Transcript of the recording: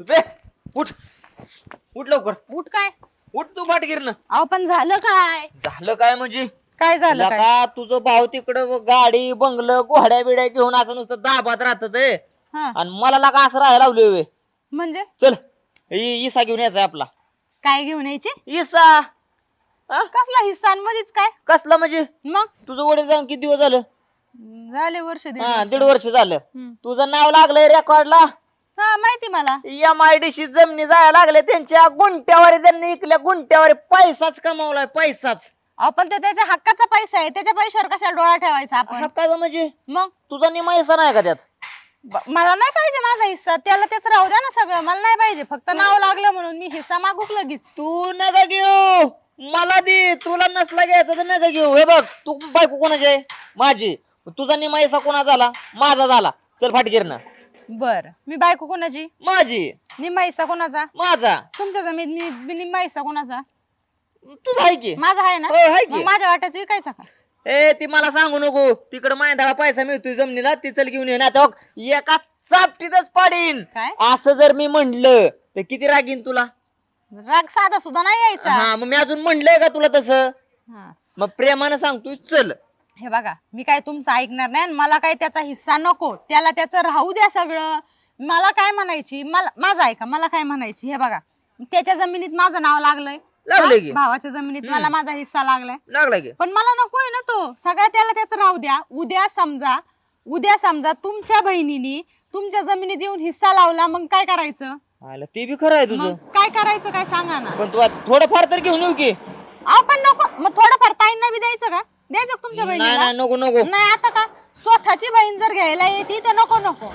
बे उठ उठ लवकर उठ काय? उठ तू फाटगिरनं. अहो पण झालं काय? झालं काय म्हणजे काय झालं काय? का तुझं भाऊ तिकडं गाडी बंगलं घोड्या बिड्या घेऊन असं नुसतं दाबात राहत हा आणि मला लागा असं राहायला लावले. म्हणजे चल इसा घेऊन यायचा आपला काय घेऊन यायचे? इसा. हा? कसला हिस्सा आणि मध्येच काय? कसला म्हणजे मग तुझं वडील जाऊन किती दिवस झालं? झाले वर्ष दीड हा वर्ष. 1.5 वर्ष झालं. हम्म. तुझं नाव लागलंय रेकॉर्डला. हा माहिती मला. MIDC जमिनी जायला लागले त्यांच्या गुंट्यावर, त्यांनी इकल्या गुंट्यावर पैसाच कमावलाय पैसाच. अहो पण तो त्याच्या हक्काचा पैसा आहे, त्याच्या पैशावर कशाला डोळा ठेवायचा आपण? हक्काचं म्हणजे मग तुझा निमा हिस्सा नाही का त्यात? मला नाही पाहिजे माझा हिस्सा, त्याला त्याच राहू द्या ना सगळं, मला नाही पाहिजे. फक्त नाव लागलं म्हणून मी हिस्सा मागूक लगेच. तू नका घेऊ, मला दे. तुला नसला घ्यायचा तर नका घेऊ. हे बघ तू बायको कोणाची आहे? माझी. तुझा निमा हिस्सा कोणा झाला? माझा झाला. चल फाटगिरनं. बर मी बायको कोणाची? माझी. निम्मा हिस्सा कोणाचा? माझा. तुमच्या जमीन मी निम्मा हिस्सा कोणाचा? तुझा आहे की? माझा आहे ना? हो, आहे की. मग माझ्या वाट्याच विकायचा का? ए ती मला सांगू नको. तिकडे मायंदाळा पैसा मिळतोय जमिनीला, ती चल घेऊन ये ना. तर एका चापटीतच पाडीन. काय असं जर मी म्हणलं तर किती रागीन तुला? राग साधा सुद्धा नाही यायचा. हा मग मी अजून म्हणलंय का तुला तसं? हा. मग प्रेमानं सांगतोय चल. हे बघा मी काय तुमचं ऐकणार नाही आणि मला काय त्याचा हिस्सा नको, त्याला त्याचं राहू द्या सगळं. मला काय म्हणायची, मला माझं ऐका, मला काय म्हणायची हे बघा, त्याच्या जमिनीत माझं नाव लागलंय, लागलंय की? भावाच्या जमिनीत मला माझा हिस्सा लागलाय, लागला की? पण मला नकोय ना तो सगळं, त्याला त्याचं राहू द्या. उद्या समजा तुमच्या बहिणीनी तुमच्या जमिनीत येऊन हिस्सा लावला, मग काय करायचं? आलं ते बी खरं आहे तुझं. मग काय करायचं काय सांगा ना. पण तू थोडंफार तर घेऊन येऊ की? अहो पण नको, मग थोडंफार ताईंना बी द्यायचं का? द्यायचं का तुमच्या नाही बहिणीला? नाही नको नको. नाही आता का स्वतःची बहीण जर घ्यायला येते तर नको नको.